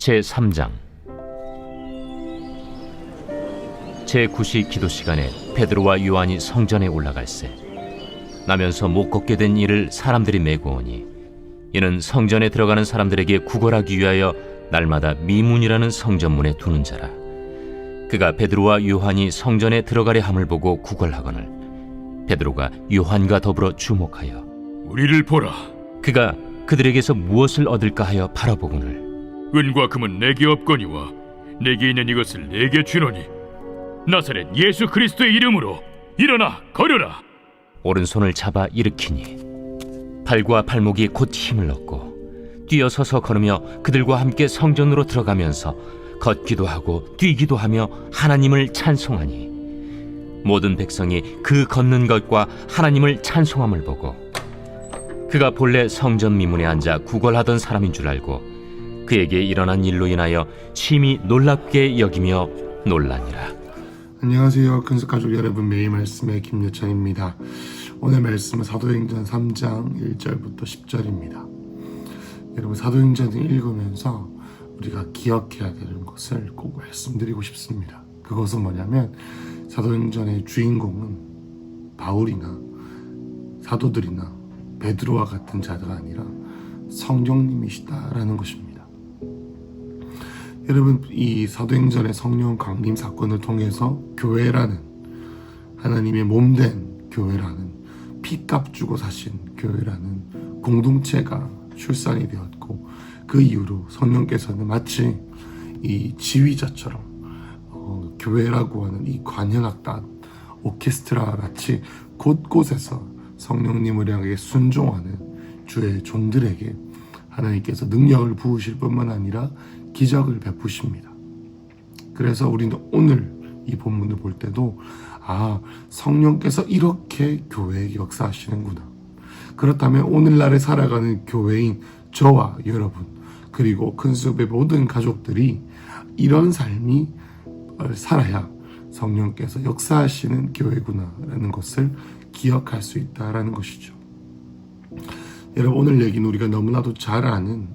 제3장. 제9시 기도 시간에 베드로와 요한이 성전에 올라갈새 나면서 못 걷게 된 이를 사람들이 메고 오니 이는 성전에 들어가는 사람들에게 구걸하기 위하여 날마다 미문이라는 성전문에 두는 자라. 그가 베드로와 요한이 성전에 들어가려 함을 보고 구걸하거늘 베드로가 요한과 더불어 주목하여 우리를 보라. 그가 그들에게서 무엇을 얻을까 하여 바라보거늘 은과 금은 내게 없거니와 내게 있는 이것을 내게 주노니 나사렛 예수 그리스도의 이름으로 일어나 걸으라. 오른손을 잡아 일으키니 발과 발목이 곧 힘을 얻고 뛰어서서 걸으며 그들과 함께 성전으로 들어가면서 걷기도 하고 뛰기도 하며 하나님을 찬송하니 모든 백성이 그 걷는 것과 하나님을 찬송함을 보고 그가 본래 성전 미문에 앉아 구걸하던 사람인 줄 알고 그에게 일어난 일로 인하여 심히 놀랍게 여기며 놀라니라. 안녕하세요. 큰숙가족 여러분, 매일 말씀의 김여찬입니다. 오늘 말씀은 사도행전 3장 1절부터 10절입니다. 여러분, 사도행전을 읽으면서 우리가 기억해야 되는 것을 꼭 말씀드리고 싶습니다. 그것은 뭐냐면 사도행전의 주인공은 바울이나 사도들이나 베드로와 같은 자가 아니라 성령님이시다라는 것입니다. 여러분, 이 사도행전의 성령 강림 사건을 통해서 교회라는 하나님의 몸된 교회라는 피값 주고 사신 교회라는 공동체가 출산이 되었고 그 이후로 성령께서는 마치 이 지휘자처럼 교회라고 하는 이 관현악단 오케스트라 같이 곳곳에서 성령님을 향해 순종하는 주의 종들에게 하나님께서 능력을 부으실 뿐만 아니라 기적을 베푸십니다. 그래서 우리는 오늘 이 본문을 볼 때도 성령께서 이렇게 교회에 역사하시는구나. 그렇다면 오늘날에 살아가는 교회인 저와 여러분 그리고 큰숲의 모든 가족들이 이런 삶이 살아야 성령께서 역사하시는 교회구나라는 것을 기억할 수 있다라는 것이죠. 여러분, 오늘 얘기는 우리가 너무나도 잘 아는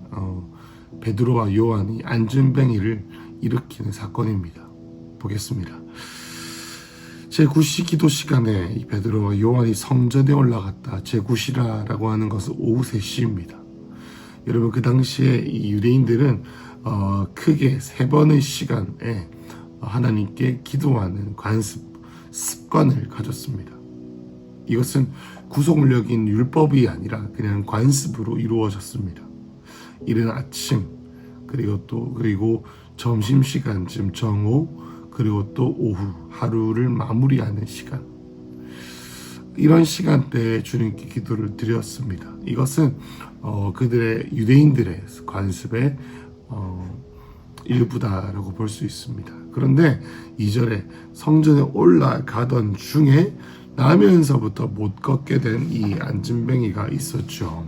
베드로와 요한이 안전뱅이를 일으키는 사건입니다. 보겠습니다. 제9시 기도 시간에 이 베드로와 요한이 성전에 올라갔다. 제9시라고 하는 것은 오후 3시입니다. 여러분, 그 당시에 이 유대인들은 크게 3번의 시간에 하나님께 기도하는 습관을 가졌습니다. 이것은 구속력인 율법이 아니라 그냥 관습으로 이루어졌습니다. 이른 아침 그리고 점심시간쯤 정오 그리고 또 오후 하루를 마무리하는 시간, 이런 시간대에 주님께 기도를 드렸습니다. 이것은 그들의 유대인들의 관습의 일부다라고 볼 수 있습니다. 그런데 2절에 성전에 올라가던 중에 나면서부터 못 걷게 된 이 안진뱅이가 있었죠.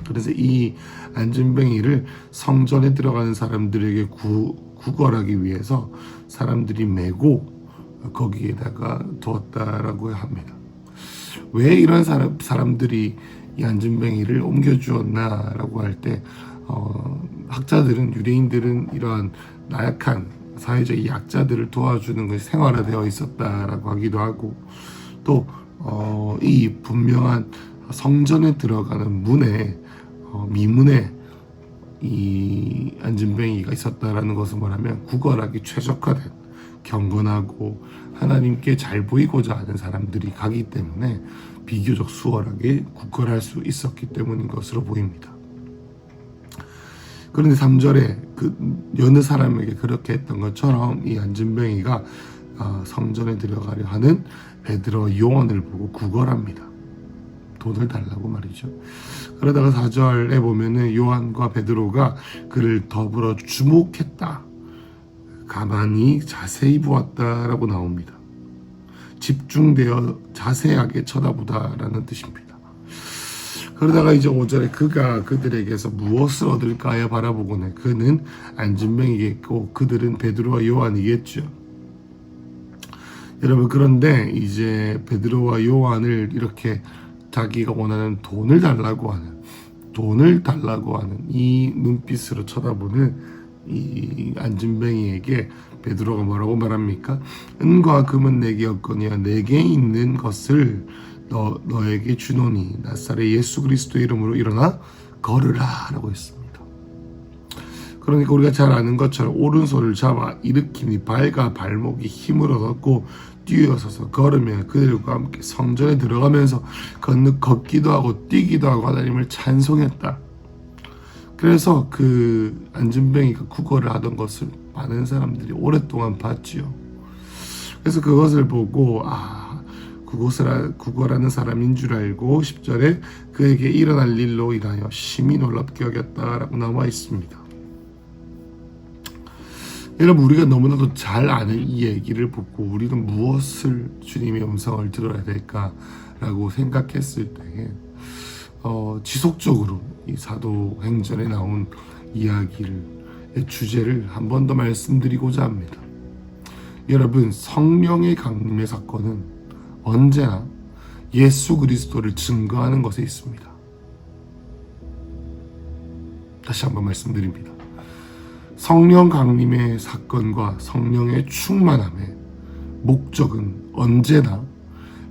그래서 이 안진뱅이를 성전에 들어가는 사람들에게 구걸하기 위해서 사람들이 메고 거기에다가 두었다라고 합니다. 왜 이런 사람들이 이 안진뱅이를 옮겨주었나라고 할 때 학자들은, 유대인들은 이러한 나약한 사회적 약자들을 도와주는 것이 생활화되어 있었다라고 하기도 하고, 또 이 분명한 성전에 들어가는 문에 미문에 이 안진뱅이가 있었다라는 것은 뭐냐면 구걸하기 최적화된, 경건하고 하나님께 잘 보이고자 하는 사람들이 가기 때문에 비교적 수월하게 구걸할 수 있었기 때문인 것으로 보입니다. 그런데 3절에 그 여느 사람에게 그렇게 했던 것처럼 이 안진뱅이가 성전에 들어가려 하는 베드로 요한을 보고 구걸합니다. 돈을 달라고 말이죠. 그러다가 4절에 보면은 요한과 베드로가 그를 더불어 주목했다, 가만히 자세히 보았다라고 나옵니다. 집중되어 자세하게 쳐다보다라는 뜻입니다. 그러다가 이제 5절에 그가 그들에게서 무엇을 얻을까 하여 바라보고는 그는 안진뱅이겠고 그들은 베드로와 요한이겠죠. 여러분, 그런데 이제 베드로와 요한을 이렇게 자기가 원하는 돈을 달라고 하는 이 눈빛으로 쳐다보는 이 안진뱅이에게 베드로가 뭐라고 말합니까? 은과 금은 내게 없거니와 내게 있는 것을 너에게 주노니 나사렛 예수 그리스도의 이름으로 일어나 걸으라 라고 했습니다. 그러니까 우리가 잘 아는 것처럼 오른손을 잡아 일으키니 발과 발목이 힘을 얻었고 뛰어서서 걸으며 그들과 함께 성전에 들어가면서 걷기도 하고 뛰기도 하고 하나님을 찬송했다. 그래서 그 안진뱅이가 구걸을 하던 것을 많은 사람들이 오랫동안 봤지요. 그래서 그것을 보고 구걸하는 사람인 줄 알고 10절에 그에게 일어날 일로 인하여 심히 놀랍게 여겼다라고 나와 있습니다. 여러분, 우리가 너무나도 잘 아는 이 얘기를 보고 우리는 무엇을 주님의 음성을 들어야 될까라고 생각했을 때에 지속적으로 이 사도행전에 나온 이야기의 주제를 한 번 더 말씀드리고자 합니다. 여러분, 성령의 강림의 사건은 언제나 예수 그리스도를 증거하는 것에 있습니다. 다시 한번 말씀드립니다. 성령 강림의 사건과 성령의 충만함의 목적은 언제나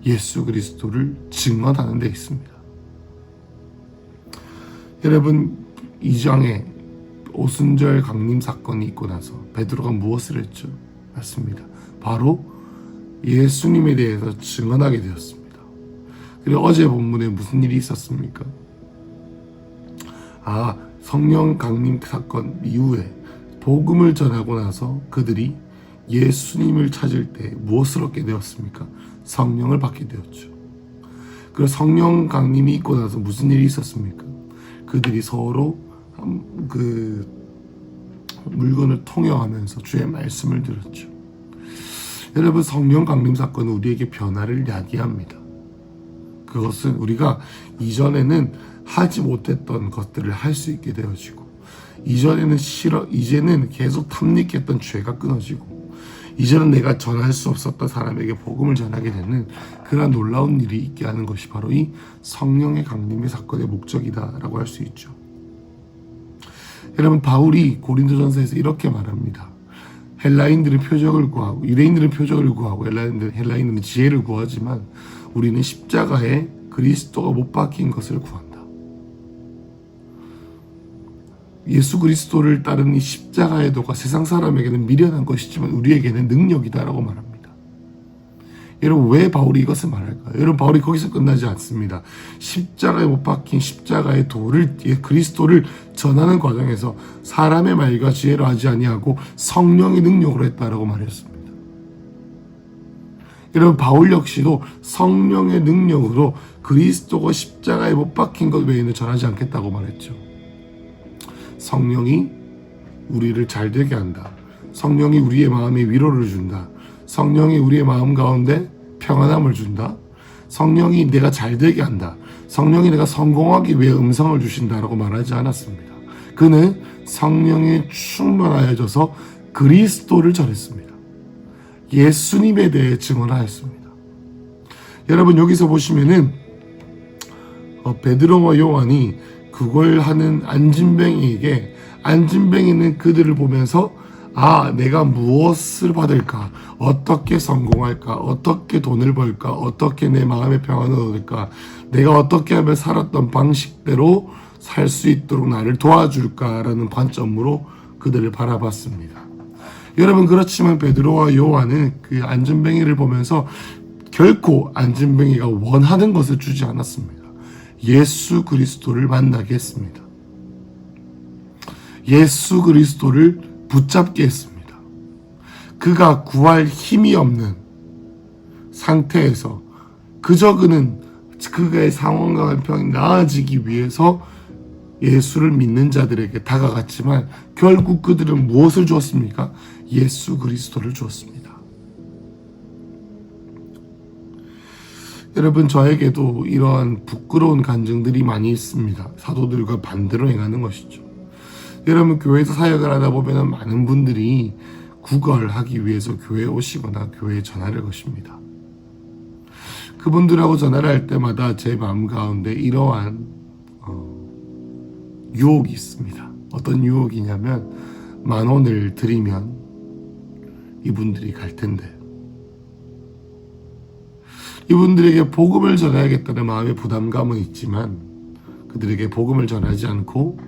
예수 그리스도를 증언하는 데 있습니다. 여러분, 2장에 오순절 강림 사건이 있고 나서 베드로가 무엇을 했죠? 맞습니다. 바로 예수님에 대해서 증언하게 되었습니다. 그리고 어제 본문에 무슨 일이 있었습니까? 성령 강림 사건 이후에 복음을 전하고 나서 그들이 예수님을 찾을 때 무엇을 얻게 되었습니까? 성령을 받게 되었죠. 그리고 성령 강림이 있고 나서 무슨 일이 있었습니까? 그들이 서로 그 물건을 통용하면서 주의 말씀을 들었죠. 여러분, 성령 강림 사건은 우리에게 변화를 야기합니다. 그것은 우리가 이전에는 하지 못했던 것들을 할 수 있게 되어지고, 이제는 계속 탐닉했던 죄가 끊어지고, 이제는 내가 전할 수 없었던 사람에게 복음을 전하게 되는 그러한 놀라운 일이 있게 하는 것이 바로 이 성령의 강림의 사건의 목적이다라고 할 수 있죠. 여러분, 바울이 고린도전서에서 이렇게 말합니다. 헬라인들은 표적을 구하고, 유대인들은 표적을 구하고, 헬라인들은 지혜를 구하지만 우리는 십자가에 그리스도가 못 박힌 것을 구한다. 예수 그리스도를 따르는 이 십자가의 도가 세상 사람에게는 미련한 것이지만 우리에게는 능력이다라고 말합니다. 여러분, 왜 바울이 이것을 말할까요? 여러분, 바울이 거기서 끝나지 않습니다. 십자가에 못 박힌 십자가의 도를, 그리스도를 전하는 과정에서 사람의 말과 지혜로 하지 아니하고 성령의 능력으로 했다라고 말했습니다. 여러분, 바울 역시도 성령의 능력으로 그리스도가 십자가에 못 박힌 것 외에는 전하지 않겠다고 말했죠. 성령이 우리를 잘 되게 한다. 성령이 우리의 마음에 위로를 준다. 성령이 우리의 마음 가운데 평안함을 준다. 성령이 내가 잘 되게 한다. 성령이 내가 성공하기 위해 음성을 주신다라고 말하지 않았습니다. 그는 성령에 충만하여져서 그리스도를 전했습니다. 예수님에 대해 증언하였습니다. 여러분, 여기서 보시면은 베드로와 요한이 그걸 하는 안진뱅이에게, 안진뱅이는 그들을 보면서 내가 무엇을 받을까? 어떻게 성공할까? 어떻게 돈을 벌까? 어떻게 내 마음의 평안을 얻을까? 내가 어떻게 하면 살았던 방식대로 살 수 있도록 나를 도와줄까라는 관점으로 그들을 바라봤습니다. 여러분, 그렇지만 베드로와 요한은 그 안진뱅이를 보면서 결코 안진뱅이가 원하는 것을 주지 않았습니다. 예수 그리스도를 만나게 했습니다. 예수 그리스도를 붙잡게 했습니다. 그가 구할 힘이 없는 상태에서 그저 그는 그의 상황과 형편이 나아지기 위해서 예수를 믿는 자들에게 다가갔지만 결국 그들은 무엇을 주었습니까? 예수 그리스도를 주었습니다. 여러분, 저에게도 이러한 부끄러운 간증들이 많이 있습니다. 사도들과 반대로 행하는 것이죠. 여러분, 교회에서 사역을 하다 보면 많은 분들이 구걸하기 위해서 교회에 오시거나 교회에 전화를 거십니다. 그분들하고 전화를 할 때마다 제 마음 가운데 이러한 유혹이 있습니다. 어떤 유혹이냐면 10,000원을 드리면 이분들이 갈 텐데, 이분들에게 복음을 전해야겠다는 마음의 부담감은 있지만 그들에게 복음을 전하지 않고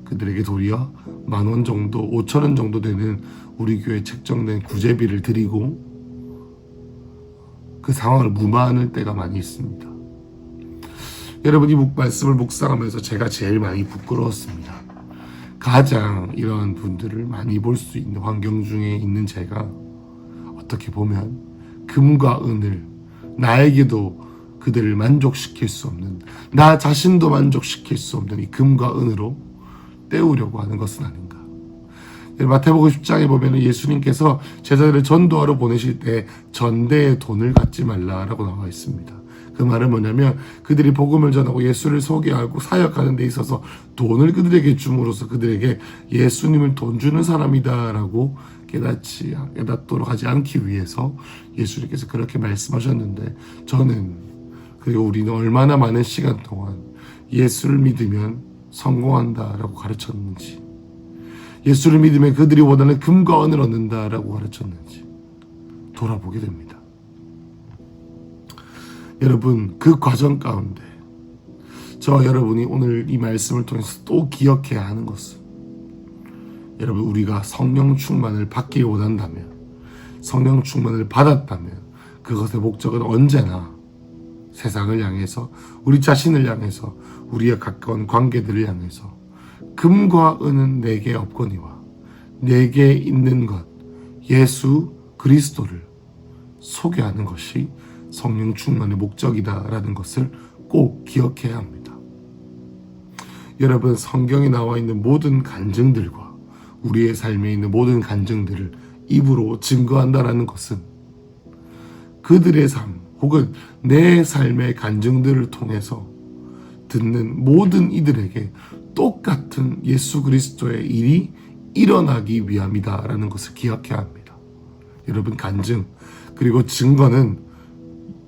그들에게 도리어 10,000원 정도, 5,000원 정도 되는 우리 교회 책정된 구제비를 드리고 그 상황을 무마하는 때가 많이 있습니다. 여러분, 이 말씀을 묵상하면서 제가 제일 많이 부끄러웠습니다. 가장 이런 분들을 많이 볼 수 있는 환경 중에 있는 제가 어떻게 보면 금과 은을, 나에게도 그들을 만족시킬 수 없는, 나 자신도 만족시킬 수 없는 이 금과 은으로 때우려고 하는 것은 아닌가. 마태복음 10장에 보면 예수님께서 제자들을 전도하러 보내실 때 전대에 돈을 갖지 말라라고 나와 있습니다. 그 말은 뭐냐면 그들이 복음을 전하고 예수를 소개하고 사역하는 데 있어서 돈을 그들에게 줌으로써 그들에게 예수님을 돈 주는 사람이다라고 깨닫도록 하지 않기 위해서 예수님께서 그렇게 말씀하셨는데, 저는, 그리고 우리는 얼마나 많은 시간 동안 예수를 믿으면 성공한다라고 가르쳤는지, 예수를 믿으면 그들이 원하는 금과 은을 얻는다라고 가르쳤는지 돌아보게 됩니다. 여러분, 그 과정 가운데 저와 여러분이 오늘 이 말씀을 통해서 또 기억해야 하는 것은, 여러분, 우리가 성령 충만을 받기 원한다면, 성령 충만을 받았다면 그것의 목적은 언제나 세상을 향해서, 우리 자신을 향해서, 우리의 가까운 관계들을 향해서 금과 은은 내게 없거니와 내게 있는 것 예수 그리스도를 소개하는 것이 성령 충만의 목적이다라는 것을 꼭 기억해야 합니다. 여러분, 성경에 나와 있는 모든 간증들과 우리의 삶에 있는 모든 간증들을 입으로 증거한다라는 것은 그들의 삶 혹은 내 삶의 간증들을 통해서 듣는 모든 이들에게 똑같은 예수 그리스도의 일이 일어나기 위함이다라는 것을 기억해야 합니다. 여러분, 간증 그리고 증거는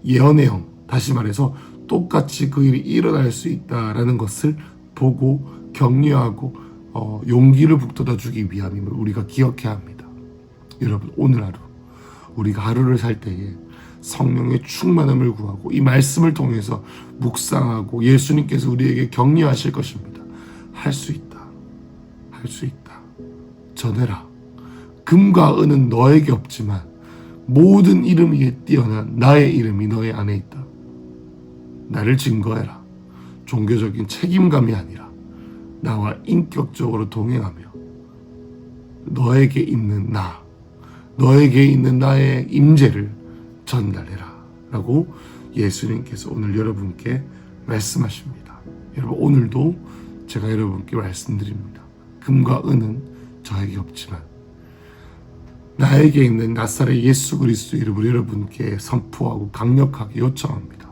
예언의 형, 다시 말해서 똑같이 그 일이 일어날 수 있다라는 것을 보고 격려하고 용기를 북돋아 주기 위함임을 우리가 기억해야 합니다. 여러분, 오늘 하루 우리가 하루를 살 때에 성령의 충만함을 구하고 이 말씀을 통해서 묵상하고 예수님께서 우리에게 격려하실 것입니다. 할 수 있다. 할 수 있다. 전해라. 금과 은은 너에게 없지만 모든 이름 위에 뛰어난 나의 이름이 너의 안에 있다. 나를 증거해라. 종교적인 책임감이 아니라 나와 인격적으로 동행하며 너에게 있는 나, 너에게 있는 나의 임재를 전달해라 라고 예수님께서 오늘 여러분께 말씀하십니다. 여러분, 오늘도 제가 여러분께 말씀드립니다. 금과 은은 저에게 없지만 나에게 있는 나사렛 예수 그리스도 이름으로 여러분께 선포하고 강력하게 요청합니다.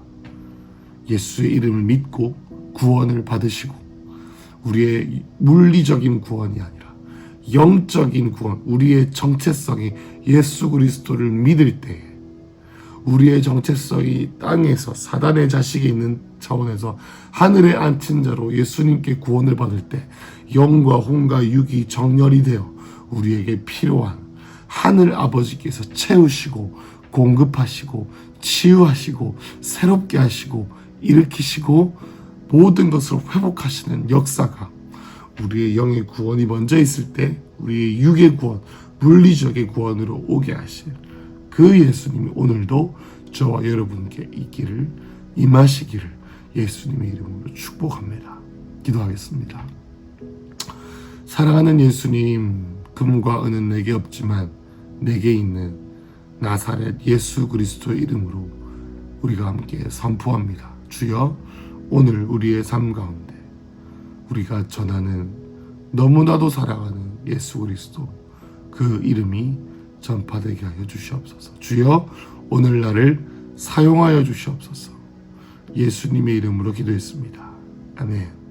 예수의 이름을 믿고 구원을 받으시고, 우리의 물리적인 구원이 아니라 영적인 구원, 우리의 정체성이 예수 그리스도를 믿을 때에 우리의 정체성이 땅에서 사단의 자식이 있는 차원에서 하늘에 앉힌 자로 예수님께 구원을 받을 때 영과 혼과 육이 정렬이 되어 우리에게 필요한 하늘 아버지께서 채우시고 공급하시고 치유하시고 새롭게 하시고 일으키시고 모든 것을 회복하시는 역사가 우리의 영의 구원이 먼저 있을 때 우리의 육의 구원, 물리적인 구원으로 오게 하실 그 예수님이 오늘도 저와 여러분께 있기를, 임하시기를 예수님의 이름으로 축복합니다. 기도하겠습니다. 사랑하는 예수님, 금과 은은 내게 없지만 내게 있는 나사렛 예수 그리스도의 이름으로 우리가 함께 선포합니다. 주여, 오늘 우리의 삶 가운데 우리가 전하는 너무나도 사랑하는 예수 그리스도 그 이름이 전파되게 하여 주시옵소서. 주여, 오늘 나를 사용하여 주시옵소서. 예수님의 이름으로 기도했습니다. 아멘.